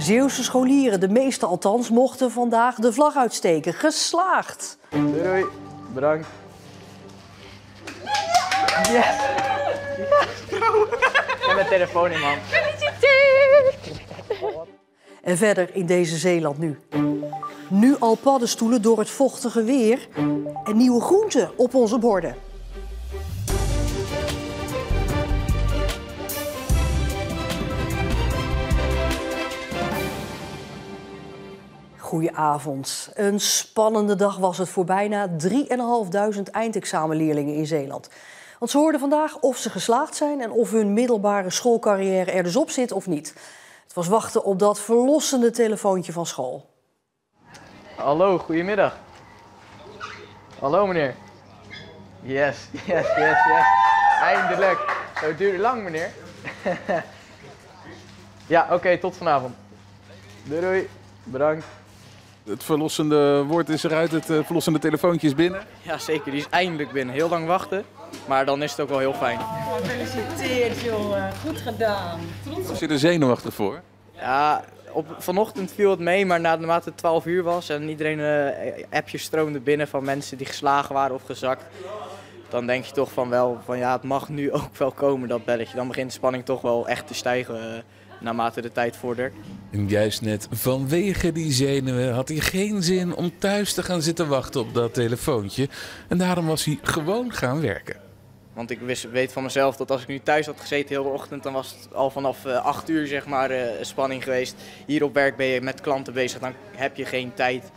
Zeeuwse scholieren, de meeste althans, mochten vandaag de vlag uitsteken. Geslaagd! Doei, doei. Bedankt. Yes! Ik heb mijn telefoon in, man. En verder in deze Zeeland nu. Nu al paddenstoelen door het vochtige weer en nieuwe groenten op onze borden. Goedenavond. Een spannende dag was het voor bijna 3.500 eindexamenleerlingen in Zeeland. Want ze hoorden vandaag of ze geslaagd zijn en of hun middelbare schoolcarrière er dus op zit of niet. Het was wachten op dat verlossende telefoontje van school. Hallo, goedemiddag. Hallo meneer. Yes. Eindelijk. Zo, het duurde lang meneer. Ja, oké, tot vanavond. Doei. Bedankt. Het verlossende woord is eruit, het verlossende telefoontje is binnen. Ja, zeker. Die is eindelijk binnen. Heel lang wachten, maar dan is het ook wel heel fijn. Gefeliciteerd, jongen. Goed gedaan. Was je er zenuwachtig voor? Ja, vanochtend viel het mee, maar naarmate het 12 uur was en iedereen appjes stroomde binnen van mensen die geslagen waren of gezakt, dan denk je toch van ja, het mag nu ook wel komen, dat belletje. Dan begint de spanning toch wel echt te stijgen naarmate de tijd vordert. En juist net vanwege die zenuwen had hij geen zin om thuis te gaan zitten wachten op dat telefoontje. En daarom was hij gewoon gaan werken. Want ik weet van mezelf dat als ik nu thuis had gezeten heel de ochtend, dan was het al vanaf 8 uur zeg maar spanning geweest. Hier op werk ben je met klanten bezig, dan heb je geen tijd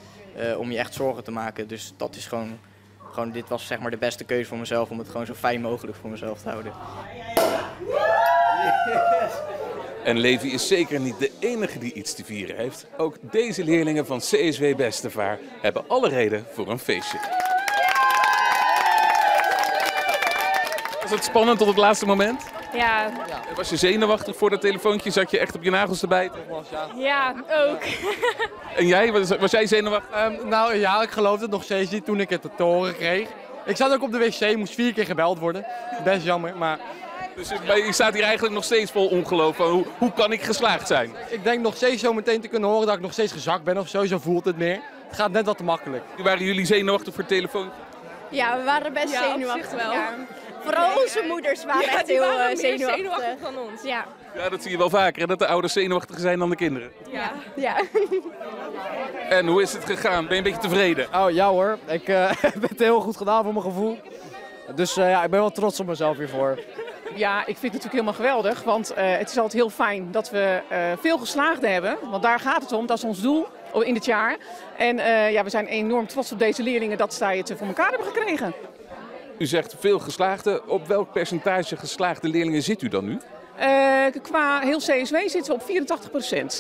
om je echt zorgen te maken. Dus dat is gewoon dit was zeg maar de beste keuze voor mezelf om het gewoon zo fijn mogelijk voor mezelf te houden. En Levi is zeker niet de enige die iets te vieren heeft. Ook deze leerlingen van CSW Bestevaar hebben alle reden voor een feestje. Was het spannend tot het laatste moment? Ja. Was je zenuwachtig voor dat telefoontje? Zat je echt op je nagels te bijten? Ja, ook. En jij? Was jij zenuwachtig? Nou ja, ik geloofde het nog steeds niet toen ik het te horen kreeg. Ik zat ook op de wc, moest 4 keer gebeld worden. Best jammer, maar... Dus je staat hier eigenlijk nog steeds vol ongeloof van hoe kan ik geslaagd zijn? Ik denk nog steeds zo meteen te kunnen horen dat ik nog steeds gezakt ben of zo voelt het meer. Het gaat net wat te makkelijk. Waren jullie zenuwachtig voor het telefoon? Ja, we waren best zenuwachtig wel. Ja. Vooral onze moeders waren echt heel zenuwachtig van ons. Ja. Ja, dat zie je wel vaker, hè? Dat de ouders zenuwachtiger zijn dan de kinderen. Ja. En hoe is het gegaan? Ben je een beetje tevreden? Oh ja hoor, ik heb het heel goed gedaan voor mijn gevoel. Dus ja, ik ben wel trots op mezelf hiervoor. Ja, ik vind het natuurlijk helemaal geweldig, want het is altijd heel fijn dat we veel geslaagden hebben. Want daar gaat het om, dat is ons doel in dit jaar. En ja, we zijn enorm trots op deze leerlingen dat zij het voor elkaar hebben gekregen. U zegt veel geslaagde. Op welk percentage geslaagde leerlingen zit u dan nu? Qua heel CSW zitten we op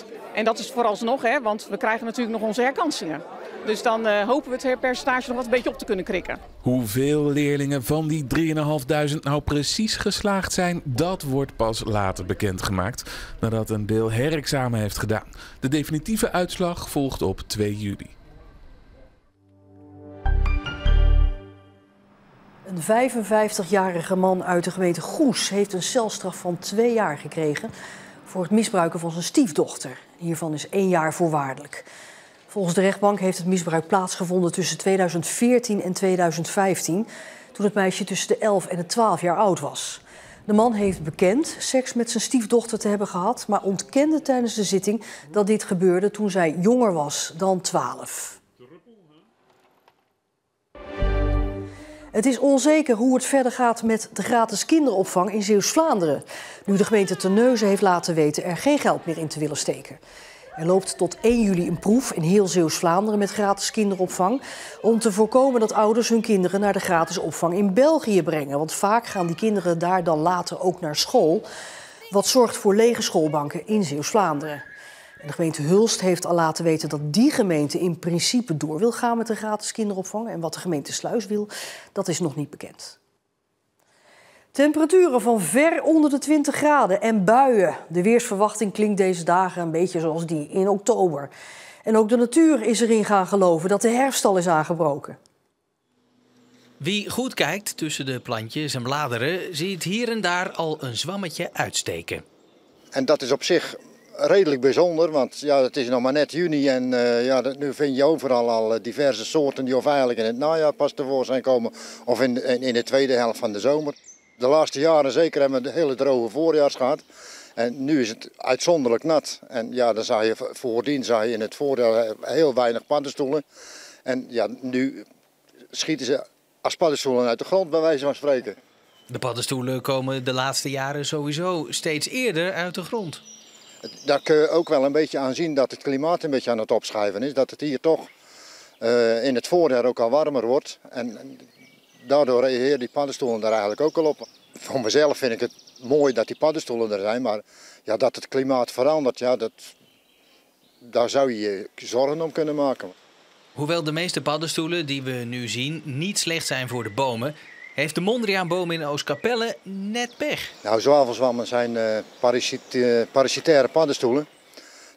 84%. En dat is vooralsnog, hè, want we krijgen natuurlijk nog onze herkansingen. Dus dan hopen we het percentage nog wat een beetje op te kunnen krikken. Hoeveel leerlingen van die 3.500 nou precies geslaagd zijn, dat wordt pas later bekendgemaakt, nadat een deel herexamen heeft gedaan. De definitieve uitslag volgt op 2 juli. Een 55-jarige man uit de gemeente Goes heeft een celstraf van 2 jaar gekregen voor het misbruiken van zijn stiefdochter. Hiervan is 1 jaar voorwaardelijk. Volgens de rechtbank heeft het misbruik plaatsgevonden tussen 2014 en 2015, toen het meisje tussen de 11 en de 12 jaar oud was. De man heeft bekend seks met zijn stiefdochter te hebben gehad, maar ontkende tijdens de zitting dat dit gebeurde toen zij jonger was dan 12. Het is onzeker hoe het verder gaat met de gratis kinderopvang in Zeeuws-Vlaanderen, nu de gemeente Terneuzen heeft laten weten er geen geld meer in te willen steken. Er loopt tot 1 juli een proef in heel Zeeuws-Vlaanderen met gratis kinderopvang, om te voorkomen dat ouders hun kinderen naar de gratis opvang in België brengen. Want vaak gaan die kinderen daar dan later ook naar school, wat zorgt voor lege schoolbanken in Zeeuws-Vlaanderen. En de gemeente Hulst heeft al laten weten dat die gemeente in principe door wil gaan met de gratis kinderopvang. En wat de gemeente Sluis wil, dat is nog niet bekend. Temperaturen van ver onder de 20 graden en buien. De weersverwachting klinkt deze dagen een beetje zoals die in oktober. En ook de natuur is erin gaan geloven dat de herfst al is aangebroken. Wie goed kijkt tussen de plantjes en bladeren ziet hier en daar al een zwammetje uitsteken. En dat is op zich redelijk bijzonder, want ja, het is nog maar net juni en nu vind je overal al diverse soorten die of eigenlijk in het najaar pas tevoorschijn komen of in de tweede helft van de zomer. De laatste jaren zeker hebben we de hele droge voorjaars gehad en nu is het uitzonderlijk nat. En ja, dan zag je voordien in het voorjaar heel weinig paddenstoelen en ja, nu schieten ze als paddenstoelen uit de grond bij wijze van spreken. De paddenstoelen komen de laatste jaren sowieso steeds eerder uit de grond. Daar kun je ook wel een beetje aan zien dat het klimaat een beetje aan het opschuiven is. Dat het hier toch in het voorjaar ook al warmer wordt. En daardoor reageren die paddenstoelen daar eigenlijk ook al op. Voor mezelf vind ik het mooi dat die paddenstoelen er zijn. Maar ja, dat het klimaat verandert, ja, daar zou je je zorgen om kunnen maken. Hoewel de meeste paddenstoelen die we nu zien niet slecht zijn voor de bomen, heeft de Mondriaanboom in Oostkapelle net pech. Nou, zwavelzwammen zijn parasitaire paddenstoelen.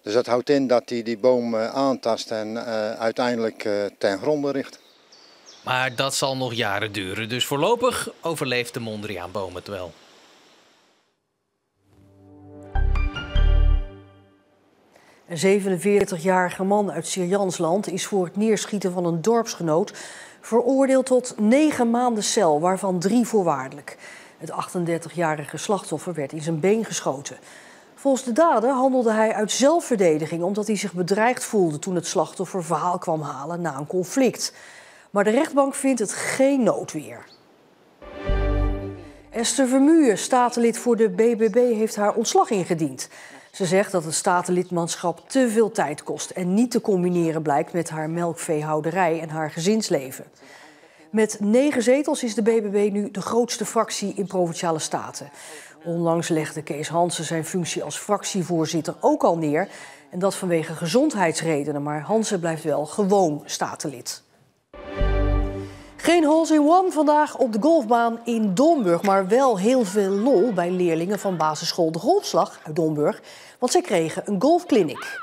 Dus dat houdt in dat die boom aantast en uiteindelijk ten gronde richt. Maar dat zal nog jaren duren, dus voorlopig overleeft de Mondriaanboom het wel. Een 47-jarige man uit Sierjansland is voor het neerschieten van een dorpsgenoot veroordeeld tot 9 maanden cel, waarvan 3 voorwaardelijk. Het 38-jarige slachtoffer werd in zijn been geschoten. Volgens de dader handelde hij uit zelfverdediging omdat hij zich bedreigd voelde toen het slachtoffer verhaal kwam halen na een conflict. Maar de rechtbank vindt het geen noodweer. Esther Vermuyen, statenlid voor de BBB, heeft haar ontslag ingediend. Ze zegt dat het statenlidmaatschap te veel tijd kost en niet te combineren blijkt met haar melkveehouderij en haar gezinsleven. Met 9 zetels is de BBB nu de grootste fractie in Provinciale Staten. Onlangs legde Kees Hansen zijn functie als fractievoorzitter ook al neer. En dat vanwege gezondheidsredenen, maar Hansen blijft wel gewoon statenlid. Geen holes in one vandaag op de golfbaan in Domburg, maar wel heel veel lol bij leerlingen van basisschool De Golfslag uit Domburg. Want zij kregen een golfclinic.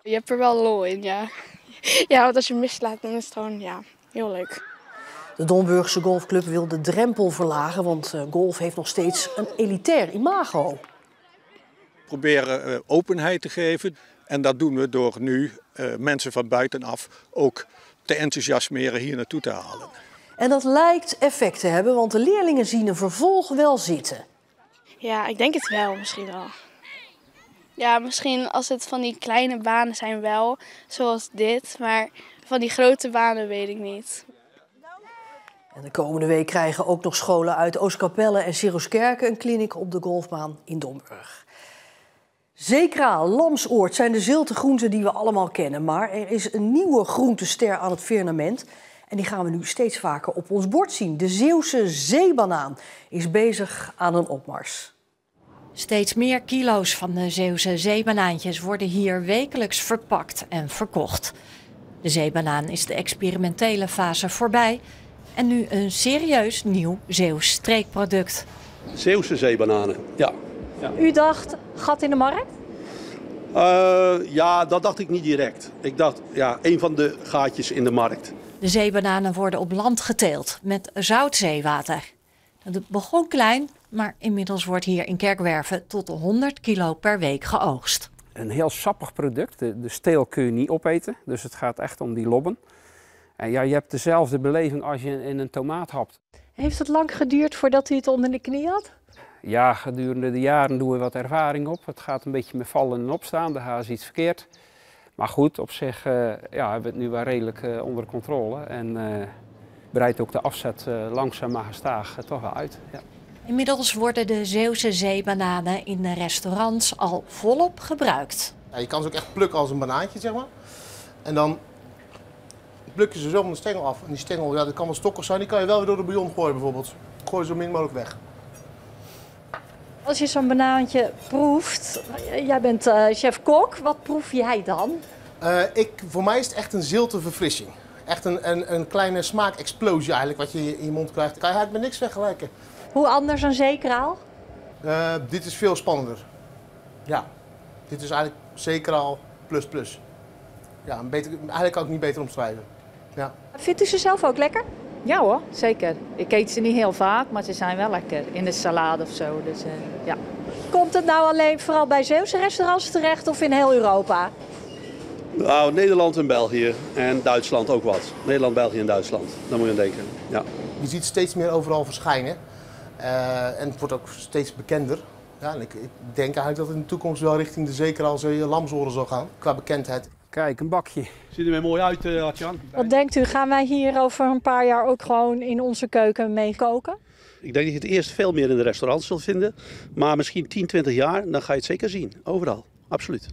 Je hebt er wel lol in, ja. Ja, want als je mislaat, dan is het gewoon, ja, heel leuk. De Domburgse golfclub wil de drempel verlagen, want golf heeft nog steeds een elitair imago. We proberen openheid te geven en dat doen we door nu mensen van buitenaf ook te enthousiasmeren hier naartoe te halen. En dat lijkt effect te hebben, want de leerlingen zien een vervolg wel zitten. Ja, ik denk het wel, misschien wel. Ja, misschien als het van die kleine banen zijn wel, zoals dit. Maar van die grote banen weet ik niet. En de komende week krijgen ook nog scholen uit Oostkapelle en Siroskerke een kliniek op de golfbaan in Domburg. Zeekraal, lamsoort zijn de ziltegroenten die we allemaal kennen. Maar er is een nieuwe groentester aan het firmament. En die gaan we nu steeds vaker op ons bord zien. De Zeeuwse zeebanaan is bezig aan een opmars. Steeds meer kilo's van de Zeeuwse zeebanaantjes worden hier wekelijks verpakt en verkocht. De zeebanaan is de experimentele fase voorbij. En nu een serieus nieuw Zeeuws streekproduct. Zeeuwse zeebananen, ja. U dacht, gat in de markt? Ja, dat dacht ik niet direct. Ik dacht, ja, een van de gaatjes in de markt. De zeebananen worden op land geteeld met zoutzeewater. Het begon klein, maar inmiddels wordt hier in Kerkwerven tot 100 kilo per week geoogst. Een heel sappig product. De steel kun je niet opeten, dus het gaat echt om die lobben. En ja, je hebt dezelfde beleving als je in een tomaat hapt. Heeft het lang geduurd voordat u het onder de knie had? Ja, gedurende de jaren doen we wat ervaring op. Het gaat een beetje met vallen en opstaan, daar gaat iets verkeerd. Maar goed, op zich hebben we het nu wel redelijk onder controle. En breidt ook de afzet langzaam maar gestaag toch wel uit. Ja. Inmiddels worden de Zeeuwse zeebananen in de restaurants al volop gebruikt. Ja, je kan ze ook echt plukken als een banaantje, zeg maar. En dan pluk je ze zo van de stengel af. En die stengel, ja, dat kan wel stokkig zijn, die kan je wel weer door de bouillon gooien bijvoorbeeld. Gooi je zo min mogelijk weg. Als je zo'n banaantje proeft, jij bent chef-kok, wat proef jij dan? Voor mij is het echt een zilte verfrissing. Echt een kleine smaakexplosie eigenlijk wat je in je mond krijgt. Kan je eigenlijk met niks vergelijken. Hoe anders dan zeekraal? Dit is veel spannender. Ja, dit is eigenlijk zeekraal plus. Ja, eigenlijk kan ik niet beter omschrijven. Ja. Vindt u ze zelf ook lekker? Ja hoor, zeker. Ik eet ze niet heel vaak, maar ze zijn wel lekker. In de salade of zo, dus ja. Komt het nou alleen vooral bij Zeeuwse restaurants terecht of in heel Europa? Nou, Nederland en België en Duitsland ook wat. Nederland, België en Duitsland, daar moet je aan denken. Ja. Je ziet het steeds meer overal verschijnen. En het wordt ook steeds bekender. Ja, en ik denk eigenlijk dat het in de toekomst wel richting de zekeralzee lamsoren zal gaan, qua bekendheid. Kijk, een bakje. Ziet er weer mooi uit, Artjan. Wat denkt u, gaan wij hier over een paar jaar ook gewoon in onze keuken mee koken? Ik denk dat je het eerst veel meer in de restaurants zult vinden. Maar misschien 10, 20 jaar, dan ga je het zeker zien. Overal, absoluut.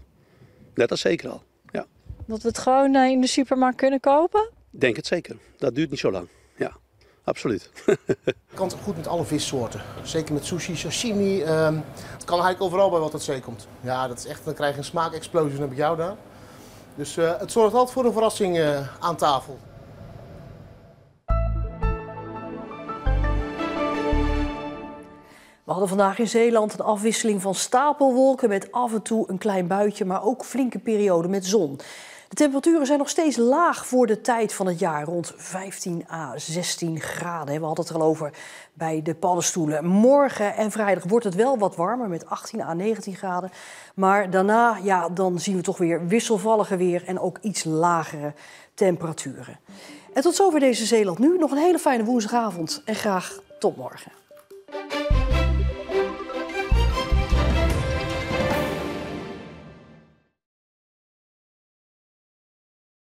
Net als zeker al. Ja. Dat we het gewoon in de supermarkt kunnen kopen? Ik denk het zeker. Dat duurt niet zo lang. Ja, absoluut. Het kan goed met alle vissoorten. Zeker met sushi, sashimi. Het kan eigenlijk overal bij wat uit zee komt. Ja, dat is echt, dan krijg je een smaakexplosie, dan heb ik jou daar. Dus het zorgt altijd voor een verrassing aan tafel. We hadden vandaag in Zeeland een afwisseling van stapelwolken met af en toe een klein buitje, maar ook flinke perioden met zon. De temperaturen zijn nog steeds laag voor de tijd van het jaar, rond 15 à 16 graden. We hadden het er al over bij de paddenstoelen. Morgen en vrijdag wordt het wel wat warmer met 18 à 19 graden. Maar daarna, ja, dan zien we toch weer wisselvallige weer en ook iets lagere temperaturen. En tot zover deze Zeeland Nu. Nog een hele fijne woensdagavond en graag tot morgen.